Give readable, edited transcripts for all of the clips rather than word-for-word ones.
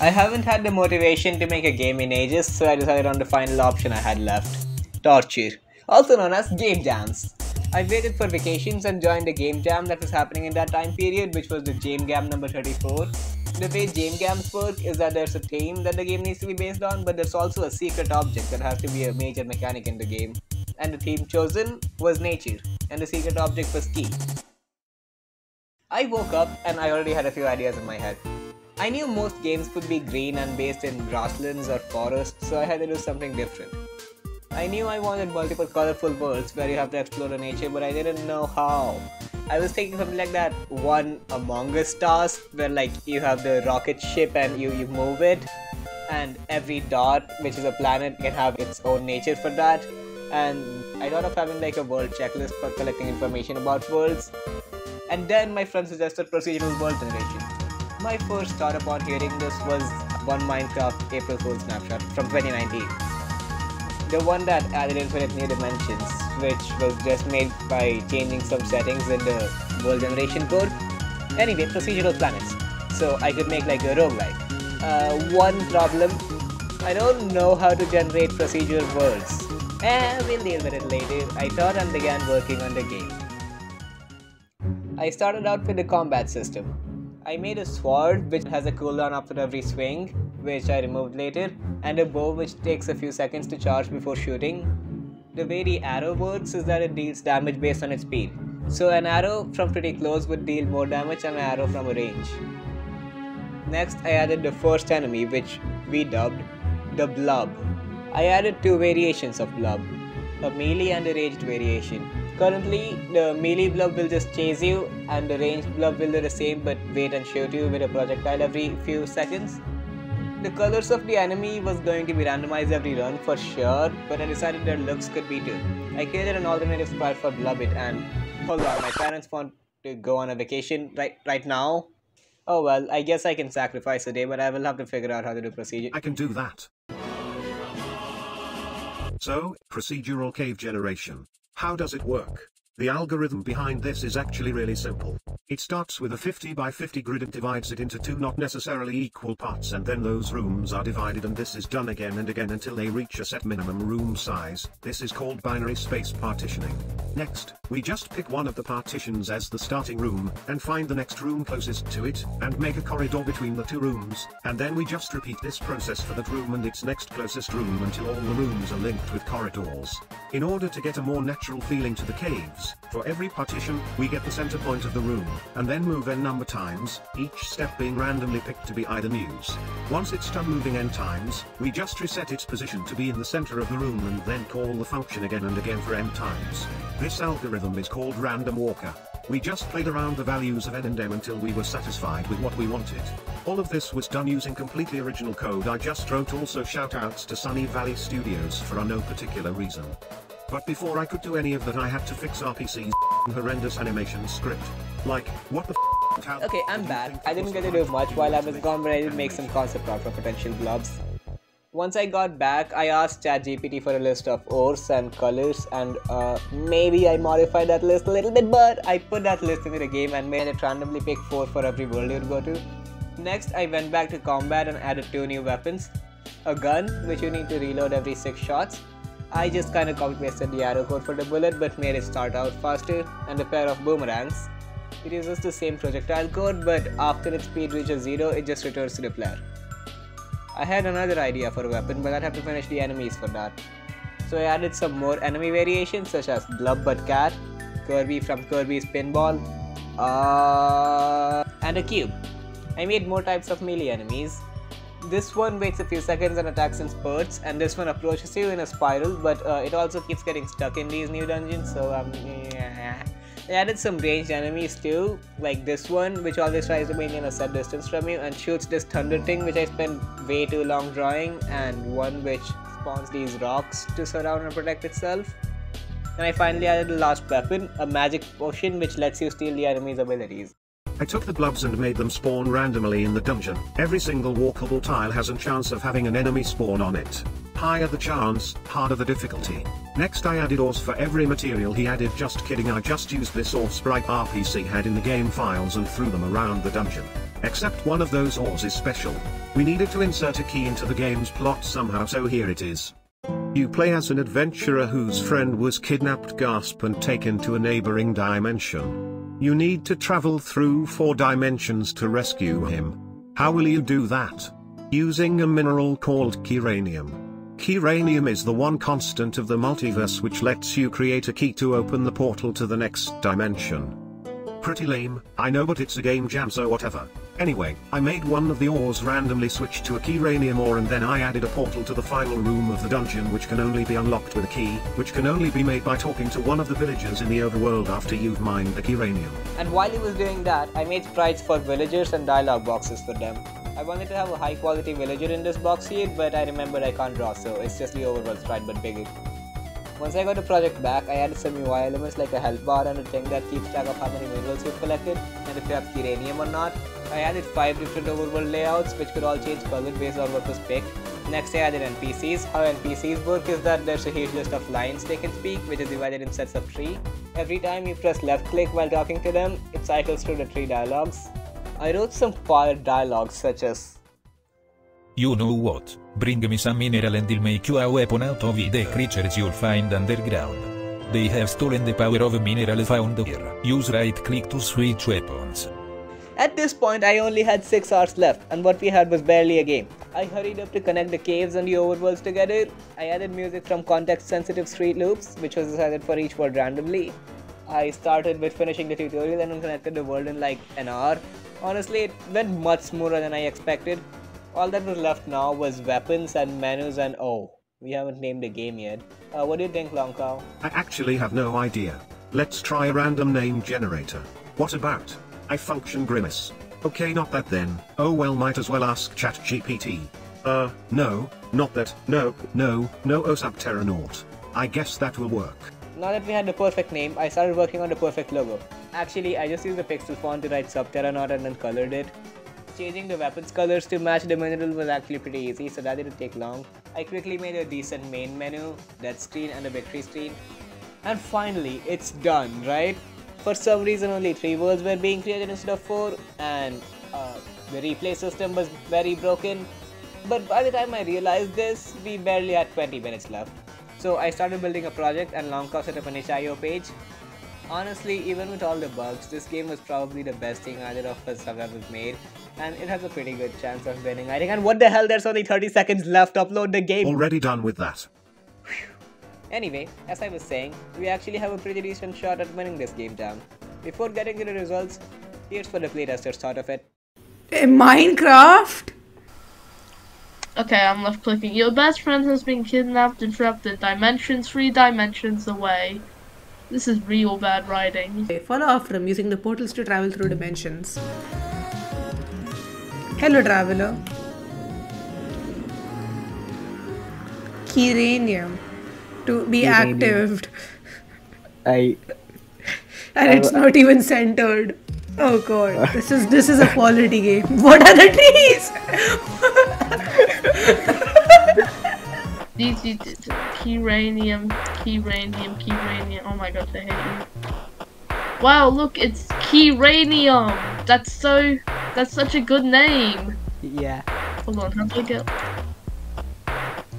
I haven't had the motivation to make a game in ages, so I decided on the final option I had left. Torture, also known as game jams. I waited for vacations and joined a game jam that was happening in that time period, which was the Jame Gam number 34. The way Jame Gams work is that there's a theme that the game needs to be based on, but there's also a secret object that has to be a major mechanic in the game. And the theme chosen was nature, and the secret object was key. I woke up and I already had a few ideas in my head. I knew most games would be green and based in grasslands or forests, so I had to do something different. I knew I wanted multiple colorful worlds where you have to explore the nature, but I didn't know how. I was thinking something like that one Among Us task where like you have the rocket ship and you move it, and every dot, which is a planet, can have its own nature for that. And I thought of having like a world checklist for collecting information about worlds. And then my friend suggested procedural world generation. My first thought upon hearing this was one Minecraft April Fool's snapshot from 2019. The one that added infinite new dimensions, which was just made by changing some settings in the world generation code. Anyway, procedural planets. So I could make like a roguelike. One problem, I don't know how to generate procedural worlds. We'll deal with it later. I thought and began working on the game. I started out with the combat system. I made a sword which has a cooldown after every swing, which I removed later, and a bow which takes a few seconds to charge before shooting. The way the arrow works is that it deals damage based on its speed. So an arrow from pretty close would deal more damage than an arrow from a range. Next, I added the first enemy, which we dubbed the Blob. I added two variations of Blob, a melee and a ranged variation. Currently, the melee blob will just chase you, and the ranged blob will do the same but wait and shoot you with a projectile every few seconds. The colors of the enemy was going to be randomized every run for sure, but I decided their looks could be too. I created an alternative sprite for Blubbit, and hold on, my parents want to go on a vacation right now. Oh well, I guess I can sacrifice a day, but I will have to figure out how to do procedure. I can do that. So, procedural cave generation. How does it work? The algorithm behind this is actually really simple. It starts with a 50 by 50 grid and divides it into two not necessarily equal parts, and then those rooms are divided, and this is done again and again until they reach a set minimum room size. This is called binary space partitioning. Next, we just pick one of the partitions as the starting room, and find the next room closest to it, and make a corridor between the two rooms, and then we just repeat this process for that room and its next closest room until all the rooms are linked with corridors. In order to get a more natural feeling to the caves, for every partition, we get the center point of the room, and then move n number times, each step being randomly picked to be either news. Once it's done moving n times, we just reset its position to be in the center of the room and then call the function again and again for n times. This algorithm is called Random Walker. We just played around the values of n and m until we were satisfied with what we wanted. All of this was done using completely original code I just wrote. Also shoutouts to Sunny Valley Studios for no particular reason. But before I could do any of that, I had to fix RPC's horrendous animation script. Like, what the f***? Okay, I'm back. I didn't get to do much while I was gone, but I did make some concept art for potential blobs. Once I got back, I asked ChatGPT for a list of ores and colors, and maybe I modified that list a little bit, but I put that list into the game and made it randomly pick 4 for every world you'd go to. Next, I went back to combat and added 2 new weapons. A gun, which you need to reload every 6 shots. I just kinda copy-pasted the arrow code for the bullet but made it start out faster, and a pair of boomerangs. It uses the same projectile code, but after its speed reaches 0, it just returns to the player. I had another idea for a weapon, but I'd have to finish the enemies for that. So I added some more enemy variations such as Blub Butt Cat, Kirby from Kirby's Pinball, and a cube. I made more types of melee enemies. This one waits a few seconds and attacks in spurts, and this one approaches you in a spiral, but it also keeps getting stuck in these new dungeons, so I added some ranged enemies too, like this one, which always tries to maintain a set distance from you and shoots this thunder thing which I spent way too long drawing, and one which spawns these rocks to surround and protect itself. And I finally added the last weapon, a magic potion which lets you steal the enemy's abilities. I took the blobs and made them spawn randomly in the dungeon. Every single walkable tile has a chance of having an enemy spawn on it. Higher the chance, harder the difficulty. Next I added ores for every material he added. Just kidding, I just used this ore sprite RPC had in the game files and threw them around the dungeon. Except one of those ores is special. We needed to insert a key into the game's plot somehow, so here it is. You play as an adventurer whose friend was kidnapped, and taken to a neighboring dimension. You need to travel through 4 dimensions to rescue him. How will you do that? Using a mineral called Keranium. Keranium is the one constant of the multiverse which lets you create a key to open the portal to the next dimension. Pretty lame, I know, but it's a game jam, so whatever. Anyway, I made one of the ores randomly switch to a Keranium ore, and then I added a portal to the final room of the dungeon which can only be unlocked with a key, which can only be made by talking to one of the villagers in the overworld after you've mined the Keranium. And while he was doing that, I made sprites for villagers and dialogue boxes for them. I wanted to have a high quality villager in this box here, but I remembered I can't draw, so it's just the overworld sprite but bigger. Once I got the project back, I added some UI elements like a health bar and a thing that keeps track of how many minerals you've collected and if you have Keranium or not. I added 5 different overworld layouts which could all change color based on what was picked. Next I added NPCs. How NPCs work is that there's a huge list of lines they can speak, which is divided in sets of 3. Every time you press left click while talking to them, it cycles through the 3 dialogues. I wrote some fire dialogues such as, "You know what? Bring me some mineral and I'll make you a weapon out of the creatures you'll find underground. They have stolen the power of a mineral found here. Use right click to switch weapons." At this point I only had 6 hours left and what we had was barely a game. I hurried up to connect the caves and the overworlds together. I added music from context sensitive street loops which was decided for each world randomly. I started with finishing the tutorial and connected the world in like an hour. Honestly, it went much smoother than I expected. All that was left now was weapons and menus, and oh, we haven't named the game yet. What do you think, Long Cow? I actually have no idea. Let's try a random name generator. What about I Function Grimace? Okay, not that then. Oh well, might as well ask ChatGPT. No, not that. No, oh Subterranaut. I guess that will work. Now that we had the perfect name, I started working on the perfect logo. Actually, I just used the pixel font to write Subterranaut and then colored it. Changing the weapons colors to match the mineral was actually pretty easy, so that didn't take long. I quickly made a decent main menu, death screen and a victory screen. And finally, it's done, right? For some reason only 3 worlds were being created instead of 4, and the replay system was very broken. But by the time I realized this, we barely had 20 minutes left. So I started building a project and Longcow set up an itch.io page. Honestly, even with all the bugs, this game was probably the best thing either of us have ever made, and it has a pretty good chance of winning, I think. And what the hell, there's only 30 seconds left, upload the game! Already done with that. Anyway, as I was saying, we actually have a pretty decent shot at winning this game jam. Before getting to the results, here's what the playtesters thought of it. Minecraft? Okay, I'm left clicking. Your best friend has been kidnapped and trapped in dimensions 3 dimensions away. This is real bad writing. Follow after him using the portals to travel through dimensions. Hello, traveler. Keranium. To be actived. And it's not even centered. Oh god, this is a quality game. What are the trees? These Keranium. Oh my god, I hate you. Wow, look, it's Keranium. That's such a good name. Yeah. Hold on, how do I get?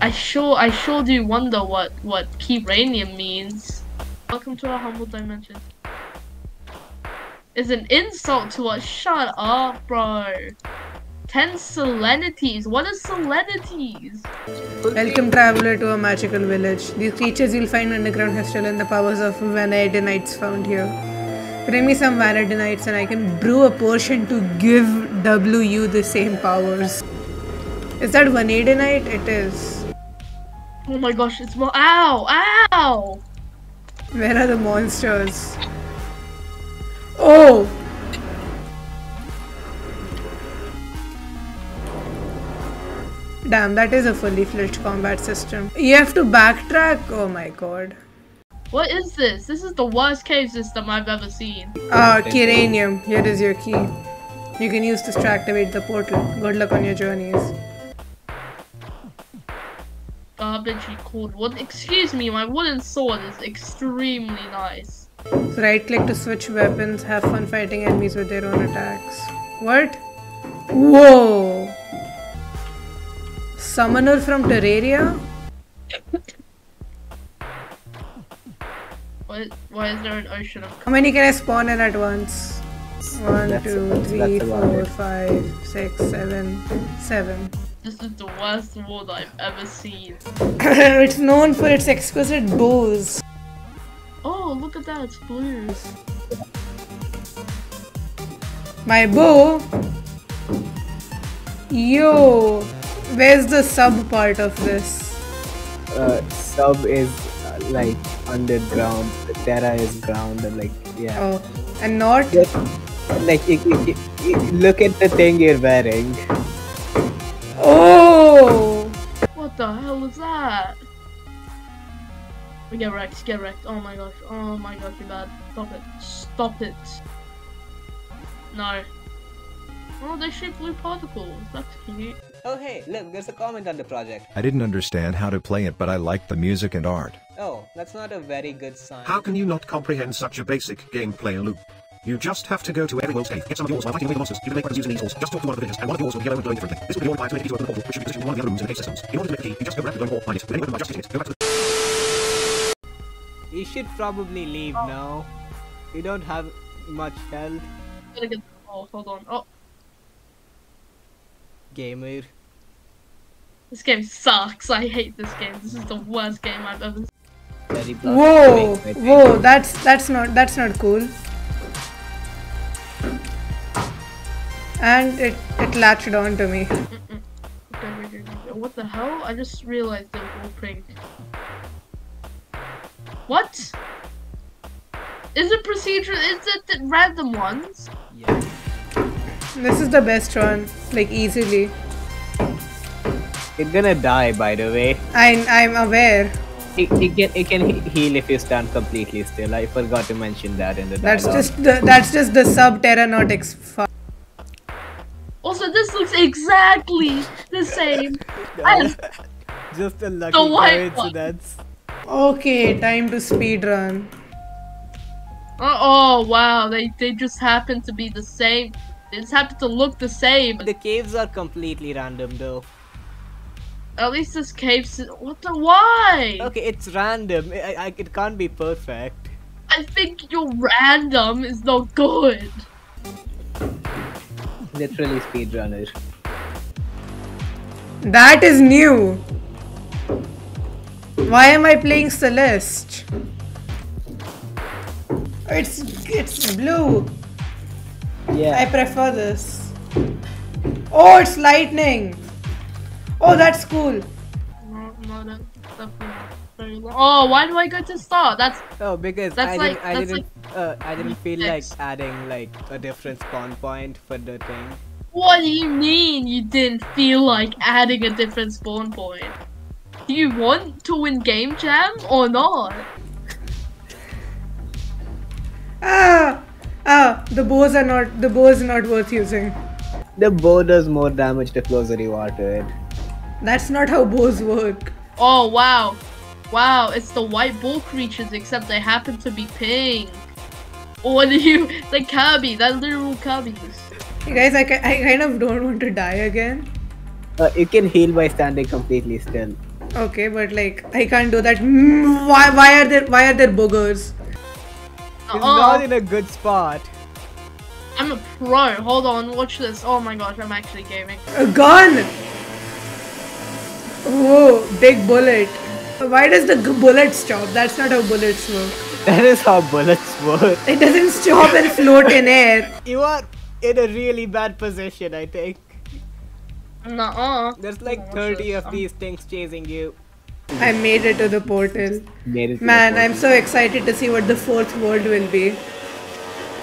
I sure do wonder what Keranium means. Welcome to our humble dimension. It's an insult to us. Shut up, bro. 10 selenities. What are selenities? Welcome, traveler, to a magical village. These creatures you'll find underground have stolen the powers of vanadinites found here. Bring me some vanadinites and I can brew a potion to give WU the same powers. Is that vanadinite? It is. Oh my gosh, it's more. Ow! Ow! Where are the monsters? Oh! Damn, that is a fully fledged combat system. You have to backtrack? Oh my god. What is this? This is the worst cave system I've ever seen. Keranium. Here is your key. You can use this to activate the portal. Good luck on your journeys. Garbage called wood. Excuse me, my wooden sword is extremely nice. So right click to switch weapons. Have fun fighting enemies with their own attacks. What? Whoa! Summoner from Terraria? Why is there an ocean of... How many can I spawn in at once? 1, That's 2, 3, about 4, it. 5, 6, 7. This is the worst world I've ever seen. It's known for its exquisite bows. Oh, look at that, it's blue. My bow? Yo! Where's the sub part of this? Sub is like underground, Terra is ground, and like, yeah. Oh, and not? Like, look at the thing you're wearing. Oh! What the hell is that? We get wrecked, get wrecked. Oh my gosh, you're bad. Stop it, stop it. No. Oh, they shoot blue particles. That's cute. Oh hey, look, there's a comment on the project. I didn't understand how to play it, but I liked the music and art. Oh, that's not a very good sign. How can you not comprehend such a basic gameplay loop? You just have to go to every world's cave, get some of yours while fighting away the monsters, you can make weapons using these tools, just talk to one of the villagers, and one of yours will be yellow and glowing differently. This will be your reply to make a key to open the portal, which should be positioned in one of the other rooms in the cave systems. In order to make the key, you just go grab the glowing ball, find it, then open by just hitting it, go back to the... You should probably leave now. You don't have much health. Gotta get the ball, hold on. Oh, Gamer. this game sucks. I hate this game. This is the worst game I've ever seen. Very Whoa! blocked. Whoa! That's not cool. And it latched on to me. What the hell? I just realized they were all pink. What? Is it procedural? Is it the random ones? Yeah. This is the best one, like easily. It's gonna die, by the way. I'm aware. It can heal if you stand completely still. I forgot to mention that in the That's dialogue. just the Subterranaut Also, this looks exactly the same as Just a lucky the white coincidence. Okay, time to speedrun. oh wow, they just happen to be the same. They just happen to look the same. The caves are completely random though. At least this cave. What the why? Okay, it's random. It can't be perfect. I think your random is not good. Literally speedrunner. That is new. Why am I playing Celeste? It's blue. I Yeah. prefer this. Oh, it's lightning. Oh, that's cool. No, that's definitely not very long. Oh, why do I go to start? That's Oh, because That's I like- that's didn't feel like reflex. adding like a different spawn point for the thing. what do you mean you didn't feel like adding a different spawn point? Do you want to win Game Jam or not? The bows are not worth using. The bow does more damage the closer you are to it. That's not how bows work. Oh wow, wow! It's the white ball creatures, except they happen to be pink. Or the Kirby, that literal Kirby's. Hey guys, I kind of don't want to die again. You can heal by standing completely still. Okay, but like I can't do that. Why are there boogers? It's not in a good spot. I'm a pro. Hold on, watch this. Oh my gosh, I'm actually gaming. A gun! Whoa, big bullet. Why does the bullet stop? That's not how bullets work. That is how bullets work. It doesn't stop and float in air. You are in a really bad position, I think. Nuh-uh. There's like 30 of these things chasing you. I made it to the portal. Made it to Man, the I'm so excited to see what the fourth world will be.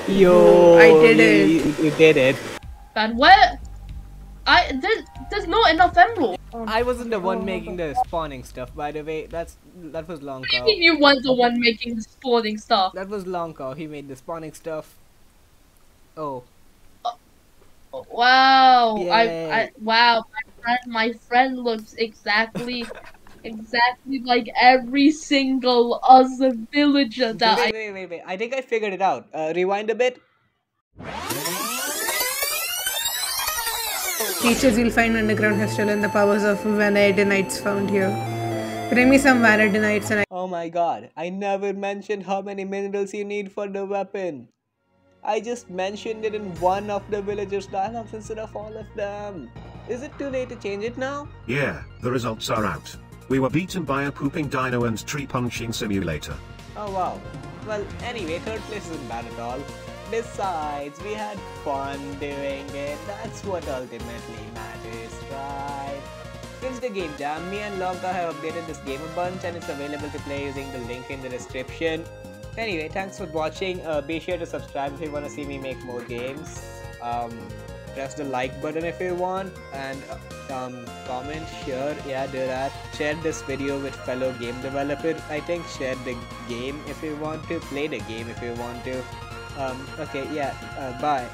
Yo, I did it. You did it. Bad where? There's not enough emerald. I wasn't the one making the spawning stuff, by the way. That was Long Cow. You weren't the one making the spawning stuff. That was Long Cow. He made the spawning stuff. Oh. Wow. Yay. Wow. My friend looks exactly like every single other villager that Wait. I think I figured it out. Rewind a bit. creatures you'll find underground have stolen the powers of vanadinites found here. Bring me some vanadinites and I... Oh my god, I never mentioned how many minerals you need for the weapon. I just mentioned it in one of the villagers' dialogues instead of all of them. Is it too late to change it now? Yeah, the results are out. We were beaten by a pooping dino and tree punching simulator. Oh wow. Well, anyway, third place isn't bad at all. Besides, we had fun doing it. That's what ultimately matters, right? Since the game jam, me and Lonka have updated this game a bunch and it's available to play using the link in the description. Anyway, thanks for watching. Be sure to subscribe if you want to see me make more games. Press the like button if you want, and comment, share, yeah, do that. Share this video with fellow game developer. I think share the game if you want to, play the game if you want to. Okay, yeah, bye.